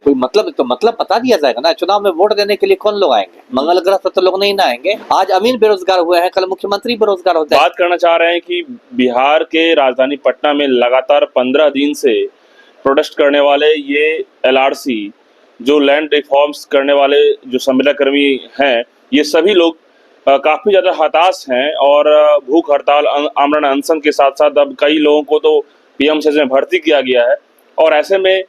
कोई मतलब तो मतलब बता दिया जाएगा ना। चुनाव में वोट देने के लिए कौन लोग आएंगे? मंगल ग्रह से तो लोग नहीं ना आएंगे। आज अमीन बेरोजगार हुए हैं, कल मुख्यमंत्री बेरोजगार होते हैं। बात करना चाह रहे हैं कि बिहार के राजधानी पटना में लगातार 15 दिन से प्रोटेस्ट करने वाले ये एलआरसी, जो लैंड रिफॉर्म्स करने वाले जो संविदा कर्मी हैं, ये सभी लोग काफी ज्यादा हताश हैं और भूख हड़ताल, आमरण अनशन के साथ साथ अब कई लोगों को तो पीएमसीएच में भर्ती किया गया है। और ऐसे में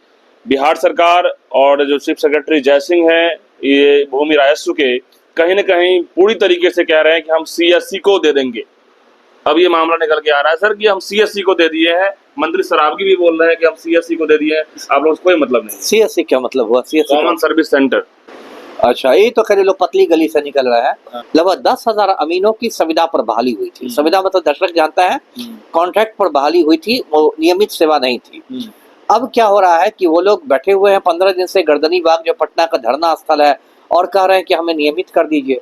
बिहार सरकार और जो चीफ सेक्रेटरी जयसिंह हैं, ये भूमि राजस्व के, कहीं ना कहीं पूरी तरीके से कह रहे हैं कि हम सीएससी को दे देंगे। अब ये मामला निकल के आ रहा है सर कि हम सीएससी को दे दिए हैं। मंत्री सरावगी भी बोल रहे हैं कि हम सीएससी को दे दिए हैं। आप लोग कोई मतलब नहीं। सीएससी क्या मतलब हुआ? CSC common service centre. अच्छा, ये तो खैर लोग पतली गली से निकल रहे हैं। लगभग 10,000 अमीनों की संविदा पर बहाली हुई थी। संविदा मतलब दर्शक जानता है, कॉन्ट्रैक्ट पर बहाली हुई थी, वो नियमित सेवा नहीं थी। अब क्या हो रहा है कि वो लोग बैठे हुए हैं 15 दिन से गर्दनी बाग, जो पटना का धरना स्थल है, और कह रहे हैं कि हमें नियमित कर दीजिए।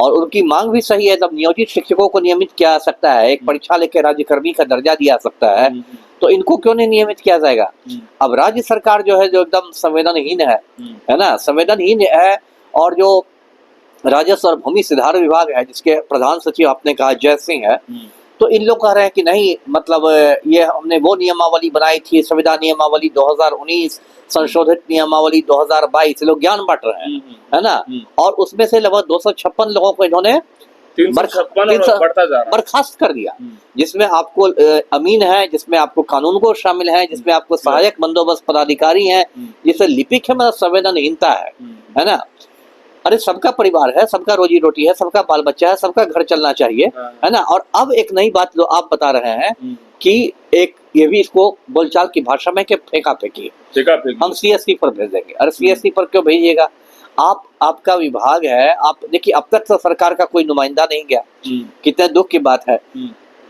और उनकी मांग भी सही है। जब नियोजित शिक्षकों को नियमित किया जा सकता है, एक परीक्षा लेकर राज्यकर्मी का दर्जा दिया सकता है, तो इनको क्यों नहीं नियमित किया जाएगा? अब राज्य सरकार जो है, जो एकदम संवेदनहीन है ना, संवेदनहीन है। और जो राजस्व और भूमि सुधार विभाग है, जिसके प्रधान सचिव आपने कहा जय सिंह है, तो इन लोग कह रहे हैं कि नहीं, मतलब ये हमने वो नियमावली बनाई थी, संविदा नियमावली 2019, संशोधित नियमावली 2022, लोग ज्ञान बांट रहे हैं, है ना। और उसमें से लगभग 256 लोगों को इन्होंने बर्खास्त कर दिया, जिसमें आपको अमीन है, जिसमें आपको कानून को शामिल है, जिसमें आपको सहायक बंदोबस्त पदाधिकारी हैं, जिसमें लिपिक है, मतलब संवेदनहीनता है ना। अरे सबका परिवार है, सबका रोजी रोटी है, सबका बाल बच्चा है, सबका घर चलना चाहिए, है ना। और अब एक नई बात जो आप बता रहे हैं कि एक ये भी इसको बोलचाल की भाषा में कि फेंका फेंकी, हम सीएससी पर भेज देंगे। अरे सीएससी पर क्यों भेजिएगा? आपका विभाग है। आप देखिए, अब तक तो सरकार का कोई नुमाइंदा नहीं गया। कितने दुख की बात है।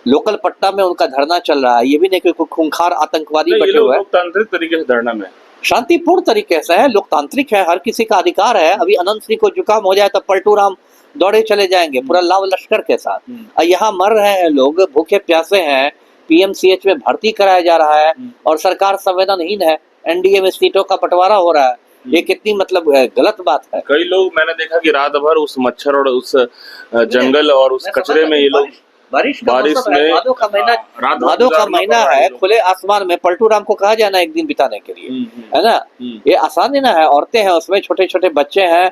लोकल पटना में उनका धरना चल रहा है, ये भी नहीं कि खूंखार आतंकवादी बैठे हुए हैं। लोकतांत्रिक तरीके से धरना में, शांतिपूर्ण तरीके से है, लोकतांत्रिक है, हर किसी का अधिकार है। अभी अनंत सिंह को जुकाम हो जाए तो पलटू राम दौड़े चले जाएंगे पूरा लाव लश्कर के साथ। और यहाँ मर रहे हैं लोग, भूखे प्यासे हैं, पीएमसीएच में भर्ती कराया जा रहा है और सरकार संवेदनहीन है। एनडीए में सीटों का बंटवारा हो रहा है, ये कितनी मतलब गलत बात है। कई लोग, मैंने देखा कि रात भर उस मच्छर और उस जंगल और उस कचरे में ये लोग, बारिश में, भादों का महीना है, खुले आसमान में पलटू राम को कहा जाना एक दिन बिताने के लिए, है ना। ये आसान ना है। औरतें हैं उसमें, छोटे छोटे बच्चे हैं,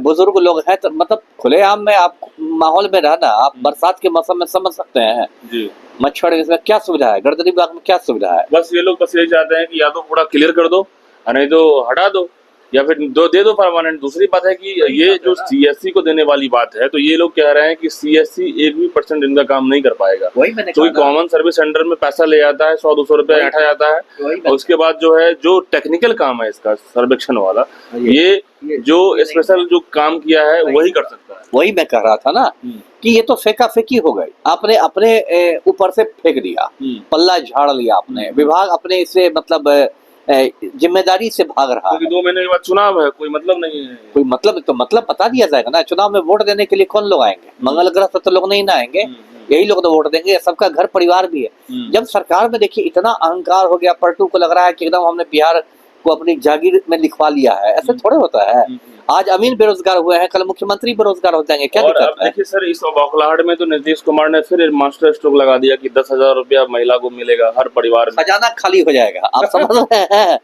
बुजुर्ग लोग हैं, तो मतलब खुले आम में आप माहौल में रहना, आप बरसात के मौसम में समझ सकते हैं जी। मच्छर, इसमें क्या सुविधा है? गर्दनी बाग में क्या सुविधा है? बस ये लोग बस यही चाहते हैं कि या तो पूरा क्लियर कर दो, नहीं तो हटा दो, या फिर दे दो परमानेंट। दूसरी बात है कि ये जो सीएससी को देने वाली बात है, तो ये लोग कह रहे हैं कि सीएससी 1% इनका काम नहीं कर पाएगा। क्योंकि कॉमन सर्विस सेंटर में पैसा ले जाता है, 100-200 रुपया ऐंठा जाता है, और उसके बाद जो है, जो टेक्निकल काम है इसका, सर्वेक्षण वाला, ये जो स्पेशल जो काम किया है वही कर सकता है। वही मैं कह रहा था ना कि ये तो फेंका फेंकी हो गई। आपने अपने ऊपर से फेंक दिया, पल्ला झाड़ लिया आपने। विभाग अपने इससे मतलब जिम्मेदारी से भाग रहा है। 2 महीने के बाद चुनाव है, कोई मतलब नहीं है। कोई मतलब तो मतलब बता दिया जाएगा ना। चुनाव में वोट देने के लिए कौन लोग आएंगे? मंगल ग्रह से तो लोग नहीं ना आएंगे, यही लोग तो वोट देंगे। सबका घर परिवार भी है। जब सरकार में देखिए इतना अहंकार हो गया, पलटू को लग रहा है कि एकदम हमने बिहार को अपनी जागीर में लिखवा लिया है। ऐसे थोड़े होता है। आज अमीन बेरोजगार हुए हैं, कल मुख्यमंत्री बेरोजगार हो जाएंगे, क्या दिक्कत है? देखिए सर, इस बौखलाहट में तो नीतीश कुमार ने फिर मास्टर स्ट्रोक लगा दिया कि 10,000 रुपया महिला को मिलेगा हर परिवार में। खजाना खाली हो जाएगा, आप समझ रहे हैं?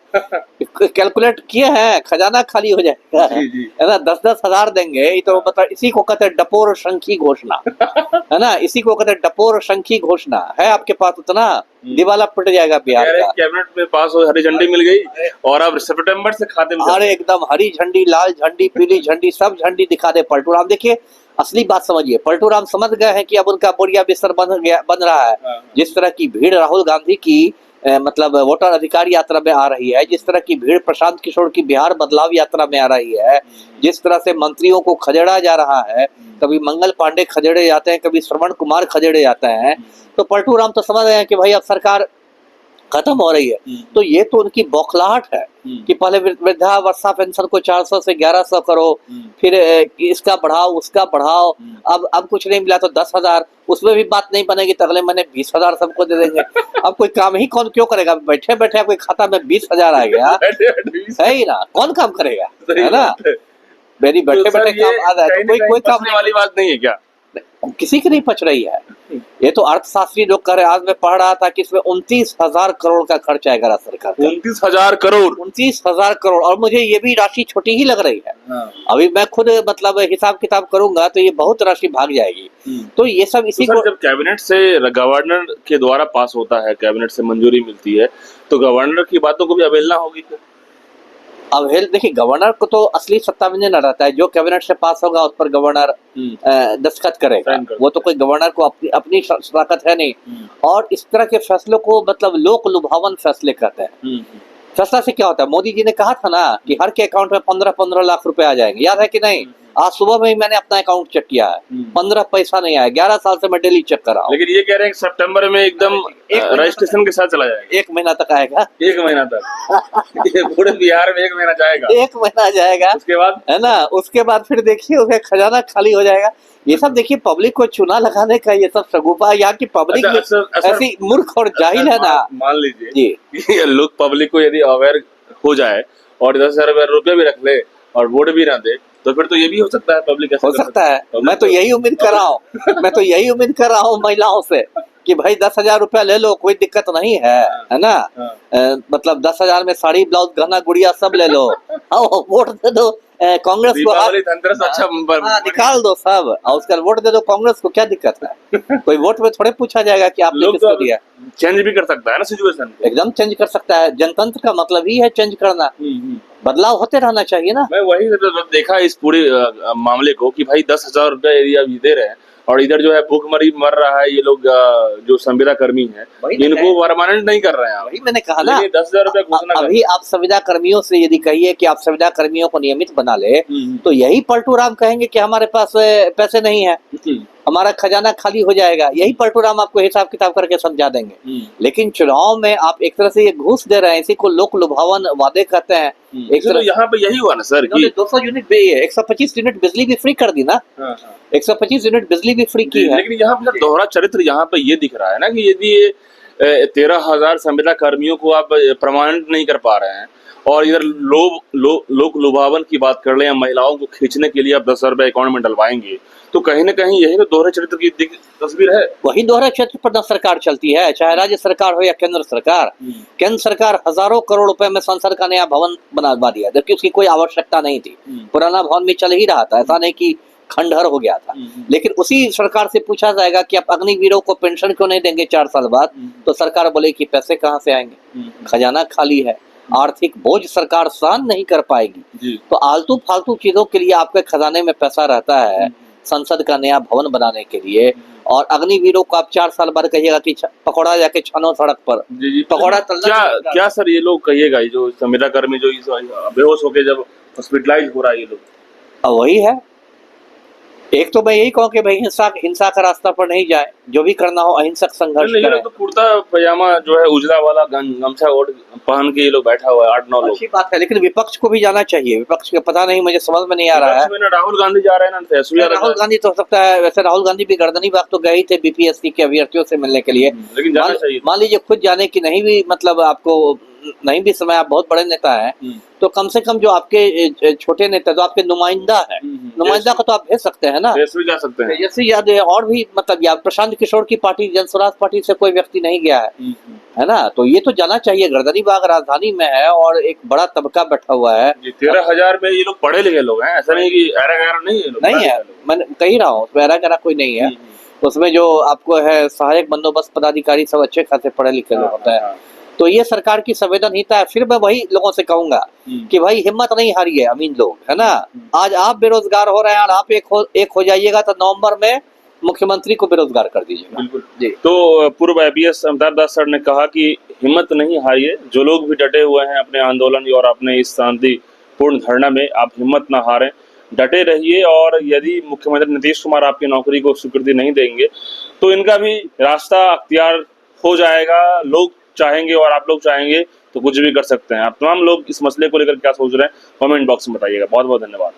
कैलकुलेट किए हैं, खजाना खाली हो जाएगा, है ना। 10-10 हजार देंगे, तो मतलब इसी को कहते हैं डपोर शंखी घोषणा, है ना। इसी को कहते हैं डपोर शंखी घोषणा। है आपके पास उतना, दिवाला पिट जाएगा बिहार का। कैबिनेट में पास हो, हरी झंडी मिल गई, और अब सितंबर से खाते में, अरे एकदम हरी झंडी, लाल झंडी, पीली झंडी, सब झंडी दिखा दे पलटू राम। देखिए असली बात समझिए, पलटू राम समझ गए हैं कि अब उनका बोरिया बिस्तर बन रहा है। जिस तरह की भीड़ राहुल गांधी की मतलब वोटर अधिकार यात्रा में आ रही है, जिस तरह की भीड़ प्रशांत किशोर की बिहार बदलाव यात्रा में आ रही है, जिस तरह से मंत्रियों को खदेड़ा जा रहा है, कभी मंगल पांडे खदेड़े जाते हैं, कभी श्रवण कुमार खदेड़े जाते हैं, तो पलटू राम तो समझ रहे हैं कि भाई अब सरकार खत्म हो रही है। तो ये तो उनकी बौखलाहट है कि पहले वृद्धावस्था पेंशन को 400 से 1100 करो, फिर इसका बढ़ाओ उसका बढ़ाओ, अब कुछ नहीं मिला तो 10,000, उसमें भी बात नहीं बनेगी तो अगले महीने 20,000 सबको दे देंगे। अब कोई काम ही कौन क्यों करेगा, बैठे बैठे कोई खाता में 20,000 आ गया है ही ना, कौन काम करेगा, है ना। मेरी बैठे बैठे काम आ जाए तो कोई काम वाली बात नहीं है क्या, किसी की नहीं पच रही है। ये तो अर्थशास्त्री लोग कह रहे हैं, आज मैं पढ़ रहा था कि इसमें 29,000 करोड़ का खर्च आएगा राज्य सरकार का। 29,000 करोड़, 29,000 करोड़, और मुझे ये भी राशि छोटी ही लग रही है। अभी मैं खुद मतलब हिसाब किताब करूंगा तो ये बहुत राशि भाग जाएगी। तो ये सब इसी को जब कैबिनेट से गवर्नर के द्वारा पास होता है, कैबिनेट से मंजूरी मिलती है, तो गवर्नर की बातों को भी अवहेलना होगी। अवहेल देखिए, गवर्नर को तो असली सत्ता में न रहता है, जो कैबिनेट से पास होगा उस पर गवर्नर दस्तखत करेगा। वो तो कोई गवर्नर को अपनी ताकत है नहीं। और इस तरह के फैसलों को मतलब लोक लुभावन फैसले कहते हैं। फैसला से क्या होता है, मोदी जी ने कहा था ना कि हर के अकाउंट में 15-15 लाख रुपए आ जाएंगे, याद है कि नहीं। आज सुबह में ही मैंने अपना अकाउंट चेक किया है, 15 पैसा नहीं आया। 11 साल से मैं डेली चेक कर रहा हूँ। लेकिन ये कह रहे हैं सितंबर में एकदम रजिस्ट्रेशन के साथ चला जाएगा। 1 महीना तक आएगा। 1 महीना तक ये पूरे बिहार में 1 महीना जाएगा। 1 महीना जाएगा, उसके बाद है ना, उसके बाद फिर देखिए उसका खजाना खाली हो जाएगा। ये सब देखिए पब्लिक को चुना लगाने का ये सब शगुफा। यहाँ की पब्लिक ऐसी मूर्ख और जाहिल है ना। मान लीजिए लोग पब्लिक को यदि अवेयर हो जाए और 10,000 रुपये भी रख ले और वोट भी ना दे, तो फिर तो ये भी हो सकता है, पब्लिक हो सकता है। मैं तो यही उम्मीद कर रहा हूँ मैं तो यही उम्मीद कर रहा हूँ महिलाओं से कि भाई 10,000 रुपया ले लो, कोई दिक्कत नहीं है ना। मतलब 10,000 में साड़ी ब्लाउज गहना गुड़िया सब ले लो, वोट दे दो कांग्रेस को। अच्छा निकाल दो सब और उसका वोट दे दो कांग्रेस को, क्या दिक्कत है। कोई वोट में थोड़े पूछा जाएगा कि आपने किसको दिया। चेंज भी कर सकता है ना सिचुएशन, एकदम चेंज कर सकता है। जनतंत्र का मतलब ही है चेंज करना, बदलाव होते रहना चाहिए ना। मैं वही देखा इस पूरे मामले को कि भाई 10,000 रुपए यदि आप दे रहे हैं और इधर जो है भूखमरी मर रहा है, ये लोग जो संविदा कर्मी हैं इनको परमानेंट नहीं कर रहे हैं। वही मैंने कहा ना, 10,000 रुपए घोषणा अभी आप संविदा कर्मियों से यदि कहिए कि आप संविदा कर्मियों को नियमित बना ले, तो यही पलटू राम कहेंगे कि हमारे पास पैसे नहीं है, हमारा खजाना खाली हो जाएगा। यही पलटू राम आपको हिसाब किताब करके समझा देंगे। लेकिन चुनाव में आप एक तरह से ये घूस दे रहे हैं, इसी को लोक लुभावन वादे कहते हैं। एक तरह यहाँ पे यही हुआ ना सर कि 200 यूनिट 125 यूनिट बिजली भी फ्री कर दी ना। 125 यूनिट बिजली भी फ्री की है। लेकिन यहाँ पे दोहरा चरित्र यहाँ पे ये दिख रहा है ना कि यदि 13,000 संविदा कर्मियों को आप परमानेंट नहीं कर पा रहे हैं और इधर लोक लुभावन की बात कर ले या महिलाओं को खींचने के लिए आप 10,000 रुपए अकाउंट में डलवाएंगे, तो कहीं ना कहीं यही तो दोहरे चरित्र की तस्वीर है। वही दोहरे चरित्र पर सरकार चलती है, चाहे राज्य सरकार हो या केंद्र सरकार। केंद्र सरकार हजारों करोड़ रुपए में संसद का नया भवन बनवा दिया, जबकि उसकी कोई आवश्यकता नहीं थी। पुराना भवन भी चल ही रहा था, ऐसा नहीं कि खंडहर हो गया था। लेकिन उसी सरकार से पूछा जाएगा कि आप अग्निवीरों को पेंशन क्यों नहीं देंगे 4 साल बाद, तो सरकार बोले कि पैसे कहाँ से आएंगे, खजाना खाली है, आर्थिक बोझ सरकार सहन नहीं कर पाएगी। तो आलतू फालतू चीजों के लिए आपके खजाने में पैसा रहता है, संसद का नया भवन बनाने के लिए। और अग्निवीरों को आप 4 साल बाद कहिएगा कि पकौड़ा जाके छानो सड़क पर। पकौड़ा क्या सर ये लोग कहिएगा, जो संविदा कर्मी जो बेहोश होके जब हॉस्पिटलाइज हो रहा है, ये लोग वही है। एक तो मैं यही कहूँ कि भाई हिंसा का रास्ता पर नहीं जाए, जो भी करना हो अहिंसक संघर्ष करें। तो कुर्ता पजामा जो है उजला वाला गमछा पहन के ये लोग बैठा हुआ है 8-9 लोग। अच्छी बात है, लेकिन विपक्ष को भी जाना चाहिए। विपक्ष का पता नहीं, मुझे समझ में नहीं आ रहा है। राहुल गांधी जा रहे हैं ना, राहुल गांधी तो हो सकता है, वैसे राहुल गांधी भी गर्दनी बाग तो गए ही थे बीपीएससी के अभ्यर्थियों से मिलने के लिए। लेकिन जाना चाहिए। मान लीजिए खुद जाने की नहीं भी मतलब आपको नहीं भी समय, आप बहुत बड़े नेता हैं, तो कम से कम जो आपके छोटे नेता जो आपके नुमाइंदा है, नुमाइंदा को तो आप भेज सकते हैं ना। जा सकते हैं तेजस्वी यादव और भी मतलब या प्रशांत किशोर की पार्टी जनस्वराज पार्टी से कोई व्यक्ति नहीं गया है ना। तो ये तो जाना चाहिए। गर्दनी बाग राजधानी में है और एक बड़ा तबका बैठा हुआ है। 13,000 में ये लोग पढ़े लिखे लोग हैं, ऐसा नहीं कि ऐरा गैरा नहीं है। मैं कह रहा हूँ उसमें ऐरा गैरा कोई नहीं है। उसमें जो आपको है सहायक बंदोबस्त पदाधिकारी सब अच्छे खासे पढ़े लिखे लोग होते हैं। तो ये सरकार की संवेदनहीनता है। फिर मैं वही लोगों से कहूंगा कि भाई हिम्मत नहीं हारिए अमीन लोग, है ना। आज आप बेरोजगार हो रहे हैं और आप एक हो जाइएगा तो नवंबर में मुख्यमंत्री को बेरोजगार कर दीजिएगा। बिल्कुल जी। तो पूर्व IPS अमिताभ दास सर ने कहा कि हिम्मत नहीं हारिए, जो लोग भी डटे हुए हैं अपने आंदोलन और अपने इस शांतिपूर्ण धरना में, आप हिम्मत ना हारें, डटे रहिए। और यदि मुख्यमंत्री नीतीश कुमार आपकी नौकरी को स्वीकृति नहीं देंगे तो इनका भी रास्ता अख्तियार हो जाएगा। लोग चाहेंगे और आप लोग चाहेंगे तो कुछ भी कर सकते हैं। आप तमाम लोग इस मसले को लेकर क्या सोच रहे हैं कमेंट बॉक्स में बताइएगा। बहुत बहुत धन्यवाद।